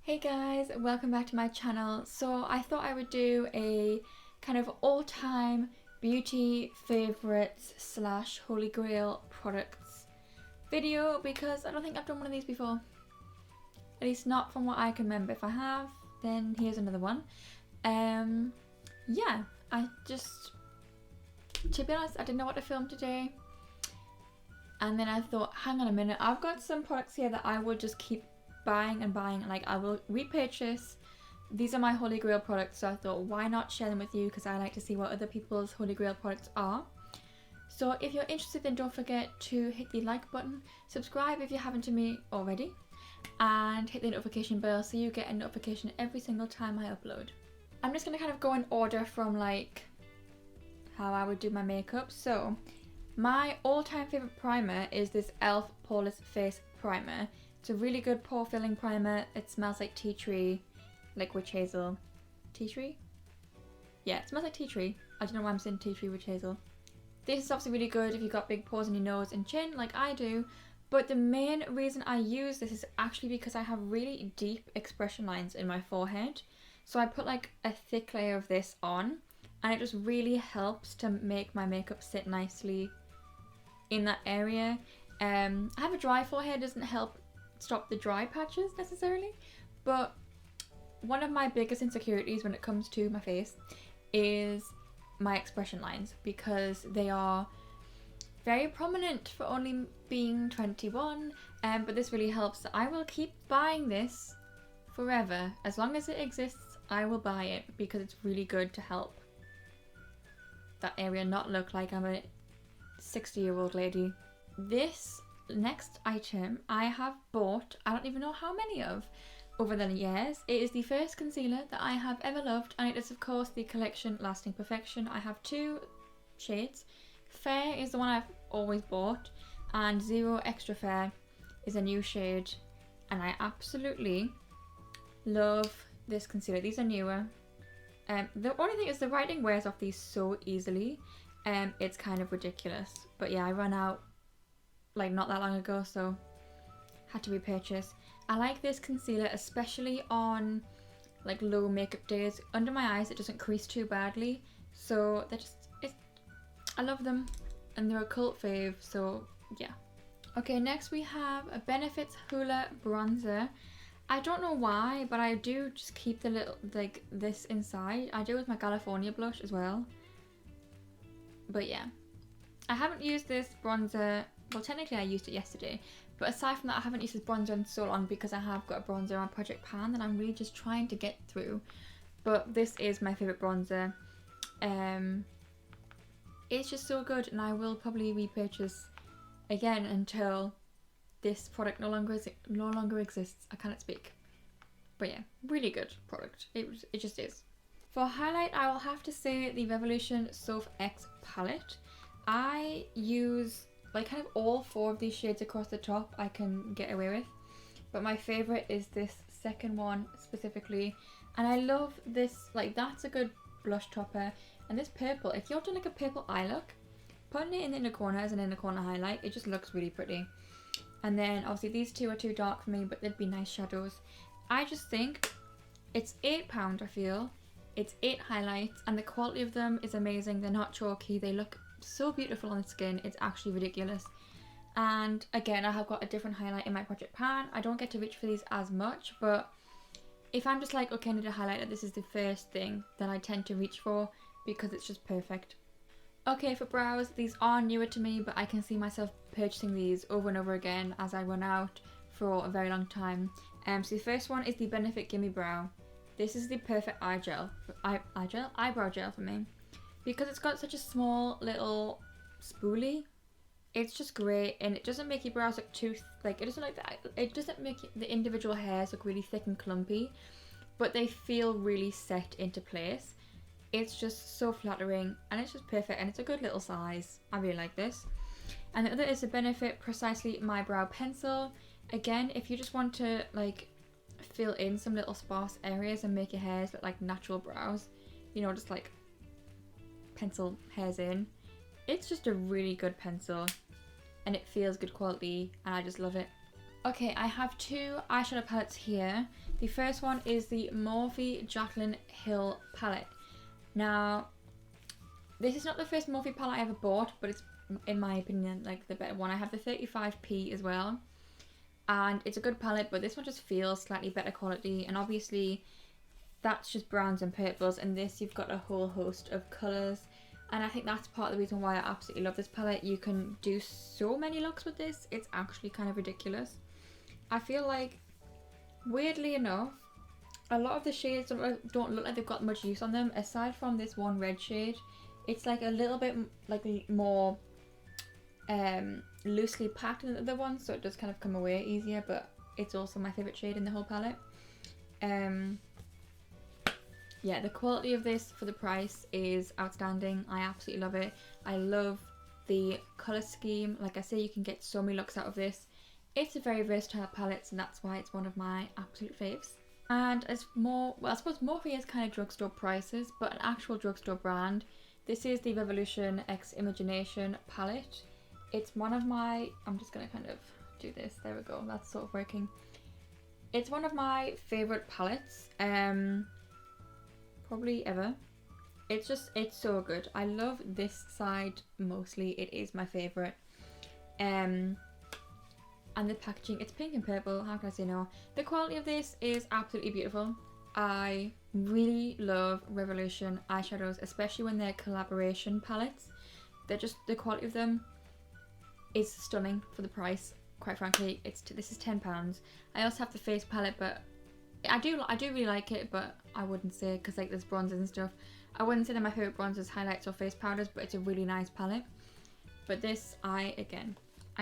Hey guys, welcome back to my channel. So I thought I would do a kind of all-time beauty favorites slash holy grail products video because I don't think I've done one of these before. At least not from what I can remember. If I have, then here's another one. Yeah, to be honest, I didn't know what to film today. And then I thought, hang on a minute, I've got some products here that I will just keep buying and buying. Like, I will repurchase. These are my holy grail products, so I thought, why not share them with you, because I like to see what other people's holy grail products are. So if you're interested, then don't forget to hit the like button, subscribe if you haven't to me already, and hit the notification bell so you get a notification every single time I upload. I'm just going to kind of go in order from like how I would do my makeup. So my all-time favourite primer is this e.l.f. Poreless Face Primer. It's a really good pore filling primer. It smells like tea tree, like witch hazel. Tea tree? Yeah, it smells like tea tree. I don't know why I'm saying tea tree witch hazel. This is obviously really good if you've got big pores in your nose and chin like I do. But the main reason I use this is actually because I have really deep expression lines in my forehead. So I put like a thick layer of this on, and it just really helps to make my makeup sit nicely in that area. I have a dry forehead, doesn't help stop the dry patches necessarily, but one of my biggest insecurities when it comes to my face is my expression lines, because they are very prominent for only being 21, but this really helps. I will keep buying this forever. As long as it exists, I will buy it because it's really good to help that area not look like I'm a 60-year-old lady. This next item I have bought, I don't even know how many of, over the years. It is the first concealer that I have ever loved, and it is of course the collection Lasting Perfection. I have two shades. Fair is the one I've always bought, and Zero Extra Fair is a new shade, and I absolutely love this concealer. These are newer. The only thing is the writing wears off these so easily. It's kind of ridiculous, but yeah, I ran out like not that long ago, so had to repurchase. I like this concealer especially on like low makeup days. Under my eyes it doesn't crease too badly, so I love them, and they're a cult fave, so yeah. Okay, next we have a Benefit's Hoola bronzer. I don't know why, but I do just keep the little like this inside. I do with my California blush as well. But yeah, I haven't used this bronzer. Well, technically I used it yesterday, but aside from that I haven't used this bronzer in so long because I have got a bronzer on Project Pan that I'm really just trying to get through. But this is my favourite bronzer. It's just so good, and I will probably repurchase again until this product no longer exists. I cannot speak. But yeah, really good product. It just is. For highlight, I will have to say the Revolution Soph X palette. I use like kind of all four of these shades across the top I can get away with, but my favourite is this second one specifically, and I love this. Like, that's a good blush topper, and this purple, if you're doing like a purple eye look, putting it in the inner corner as an inner corner highlight, it just looks really pretty. And then obviously these two are too dark for me, but they'd be nice shadows. I just think it's £8, I feel. It's 8 highlights, and the quality of them is amazing. They're not chalky, they look so beautiful on the skin. It's actually ridiculous. And again, I have got a different highlight in my Project Pan. I don't get to reach for these as much, but if I'm just like, okay, I need a highlighter, this is the first thing that I tend to reach for because it's just perfect. Okay, for brows, these are newer to me, but I can see myself purchasing these over and over again as I run out for a very long time. So the first one is the Benefit Gimme Brow. This is the perfect eyebrow gel for me, because it's got such a small little spoolie. It's just great, and it doesn't make your brows look too like, it doesn't like that. It doesn't make the individual hairs look really thick and clumpy, but they feel really set into place. It's just so flattering, and it's just perfect, and it's a good little size. I really like this. And the other is the Benefit Precisely My Brow Pencil. Again, if you just want to like fill in some little sparse areas and make your hairs look like natural brows, you know, just like pencil hairs in. It's just a really good pencil, and it feels good quality, and I just love it. Okay, I have two eyeshadow palettes here. The first one is the Morphe Jaclyn Hill palette. Now, this is not the first Morphe palette I ever bought, but it's, in my opinion, like the better one. I have the 35p as well, and it's a good palette, but this one just feels slightly better quality, and obviously that's just browns and purples, and this you've got a whole host of colours, and I think that's part of the reason why I absolutely love this palette. You can do so many looks with this, it's actually kind of ridiculous. I feel like, weirdly enough, a lot of the shades don't look like they've got much use on them, aside from this one red shade. It's like a little bit like more loosely packed than the other ones, so it does kind of come away easier, but it's also my favourite shade in the whole palette. Yeah, the quality of this for the price is outstanding. I absolutely love it. I love the colour scheme. Like I say, you can get so many looks out of this. It's a very versatile palette, so that's why it's one of my absolute faves. And as more, well, I suppose Morphe is kind of drugstore prices, but an actual drugstore brand. This is the Revolution X Imagination palette. It's one of my, I'm just gonna kind of do this, there we go, that's sort of working. It's one of my favourite palettes, probably ever. It's so good. I love this side mostly, it is my favourite. And the packaging, it's pink and purple, how can I say no? The quality of this is absolutely beautiful. I really love Revolution eyeshadows, especially when they're collaboration palettes. They're just, the quality of them is stunning for the price, quite frankly. This is £10. I also have the face palette, but I do really like it, but I wouldn't say, because like there's bronzers and stuff, I wouldn't say they're my favourite bronzers, highlights or face powders, but it's a really nice palette. But this, I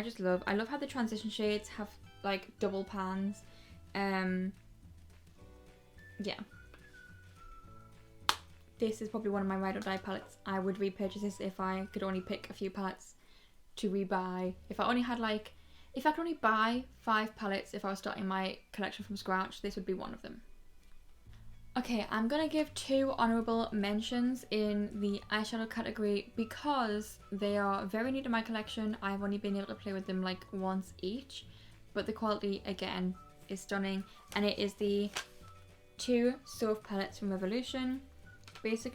just love. I love how the transition shades have like double pans. Yeah. This is probably one of my ride or die palettes. I would repurchase this if I could only pick a few palettes to rebuy. If I could only buy 5 palettes if I was starting my collection from scratch, this would be one of them. Okay, I'm gonna give 2 honourable mentions in the eyeshadow category because they are very new to my collection. I've only been able to play with them like once each, but the quality again is stunning, and it is the 2 Soph palettes from Revolution.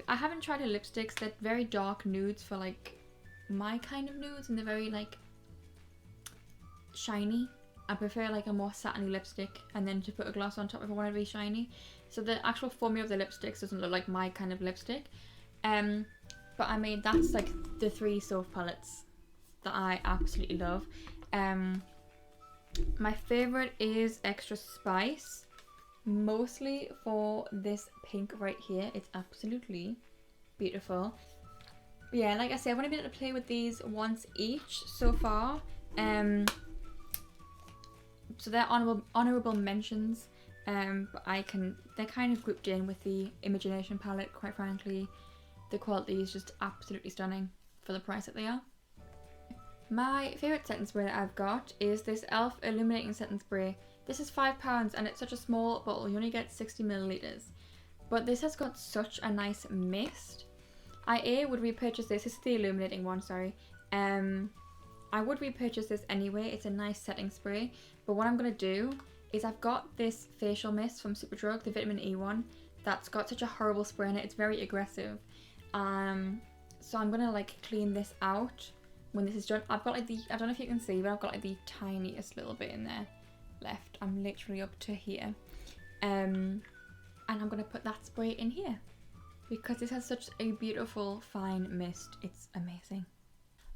I haven't tried her lipsticks. They're very dark nudes for like my kind of nudes, and they're very like shiny. I prefer like a more satiny lipstick and then to put a gloss on top if I want to be shiny. So the actual formula of the lipsticks doesn't look like my kind of lipstick. But I mean, that's like the 3 Soph palettes that I absolutely love. My favourite is Extra Spice, mostly for this pink right here. It's absolutely beautiful. But yeah, like I said, I've only been able to play with these once each so far. So they're honourable mentions. But they're kind of grouped in with the Imagination palette, quite frankly. The quality is just absolutely stunning for the price that they are. My favourite setting spray that I've got is this e.l.f. Illuminating Setting Spray. This is £5 and it's such a small bottle, you only get 60 millilitres. But this has got such a nice mist. I would repurchase this. This is the illuminating one, sorry. I would repurchase this anyway. It's a nice setting spray. But what I'm going to do is I've got this facial mist from Superdrug, the vitamin E one, that's got such a horrible spray in it. It's very aggressive. So I'm going to like clean this out when this is done. I've got like I don't know if you can see, but I've got like the tiniest little bit in there left. I'm literally up to here. And I'm going to put that spray in here because this has such a beautiful fine mist. It's amazing.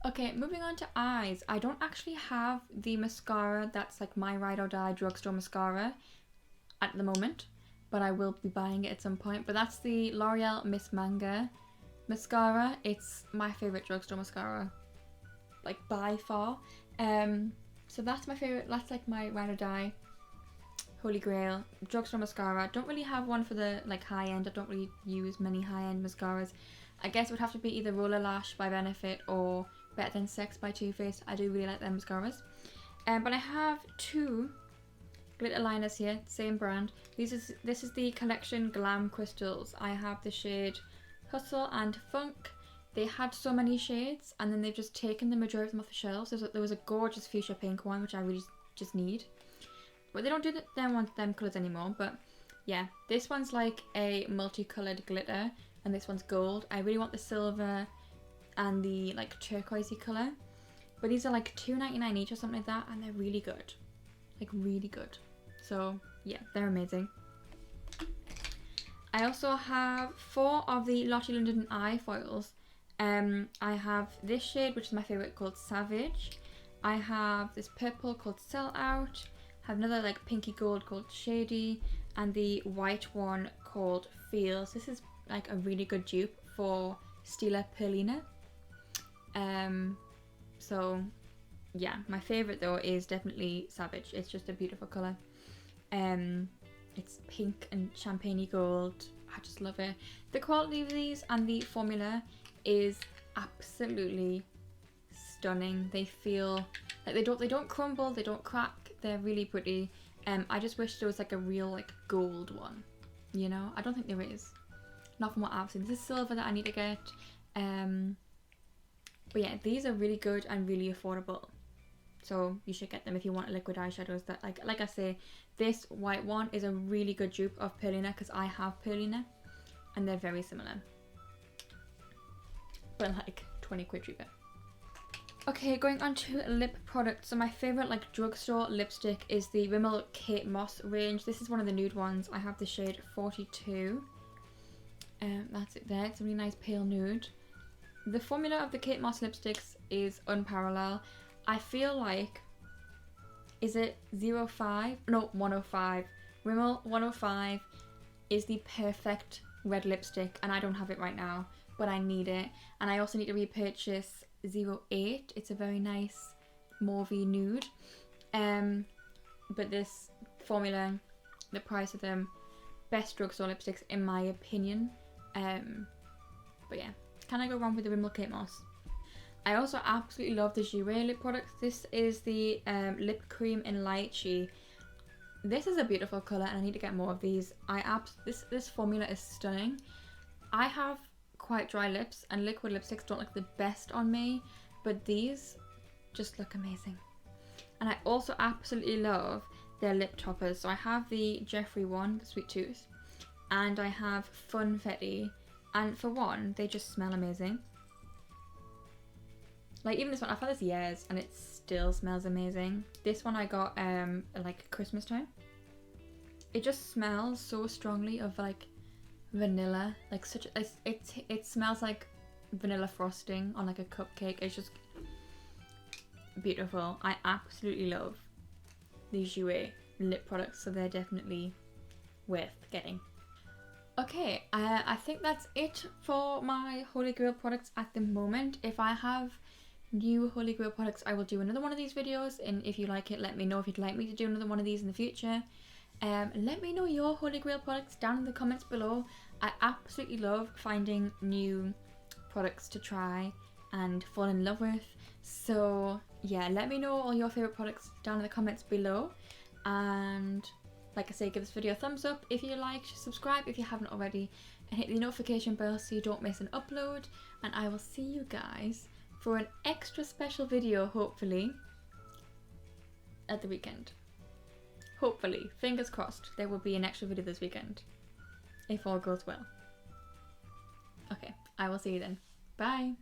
Okay, moving on to eyes. I don't actually have the mascara that's like my ride or die drugstore mascara at the moment, but I will be buying it at some point. But that's the L'Oreal Miss Manga mascara. It's my favourite drugstore mascara, like by far. So that's my favourite, that's like my ride or die, holy grail, drugstore mascara. Don't really have one for the like high end. I don't really use many high end mascaras. I guess it would have to be either Roller Lash by Benefit or Better Than Sex by Too Faced. I do really like their mascaras. But I have 2 glitter liners here, same brand. This is the Collection Glam Crystals. I have the shade Hustle and Funk. They had so many shades and then they've just taken the majority of them off the shelves. There was a gorgeous fuchsia pink one which I really just need. but they don't do them colours anymore. But yeah, this one's like a multicoloured glitter, and this one's gold. I really want the silver and the like turquoisey colour, but these are like $2.99 each or something like that, and they're really good, like really good. So yeah, they're amazing. I also have 4 of the Lottie London eye foils. I have this shade, which is my favourite, called Savage. I have this purple called Sell Out. I have another like pinky gold called Shady, and the white one called Feels. This is like a really good dupe for Stila Perlina. So yeah, my favourite though is definitely Savage. It's just a beautiful colour. It's pink and champagne gold. I just love it. The quality of these and the formula is absolutely stunning. They feel like they don't crumble, they don't crack. They're really pretty. I just wish there was like a real like gold one, you know. I don't think there is, not from what I've seen. This is silver that I need to get. But yeah, these are really good and really affordable, so you should get them if you want liquid eyeshadows that like I say, this white one is a really good dupe of Perlina, because I have Perlina and they're very similar, but like 20 quid cheaper. Okay, going on to lip products. So my favourite like drugstore lipstick is the Rimmel Kate Moss range. This is one of the nude ones. I have the shade 42. That's it there. It's a really nice pale nude. The formula of the Kate Moss lipsticks is unparalleled. I feel like, is it 05? No, 105. Rimmel 105 is the perfect red lipstick, and I don't have it right now, but I need it. And I also need to repurchase 08. It's a very nice mauvey nude. But this formula, the price of them, best drugstore lipsticks in my opinion. But yeah, can I go wrong with the Rimmel Kate Moss? I also absolutely love the Jouer lip products. This is the lip cream in lychee. This is a beautiful colour, and I need to get more of these. This formula is stunning. I have quite dry lips, and liquid lipsticks don't look the best on me, but these just look amazing. And I also absolutely love their lip toppers. So I have the Jeffree one, the Sweet Tooth, and I have Funfetti, and for one, they just smell amazing. Like even this one, I've had this years and it still smells amazing. This one I got like Christmas time. It just smells so strongly of like vanilla, like such it smells like vanilla frosting on like a cupcake. It's just beautiful. I absolutely love these Jouer lip products, so they're definitely worth getting. Okay, I think that's it for my Holy Grail products at the moment. If I have new Holy Grail products, I will do another one of these videos, and if you like it, let me know if you'd like me to do another one of these in the future. Let me know your Holy Grail products down in the comments below. I absolutely love finding new products to try and fall in love with. So yeah, let me know all your favourite products down in the comments below, and like I say, give this video a thumbs up if you liked, subscribe if you haven't already, and hit the notification bell so you don't miss an upload. And I will see you guys for an extra special video, hopefully, at the weekend. Hopefully, fingers crossed, there will be an extra video this weekend, if all goes well. Okay, I will see you then. Bye!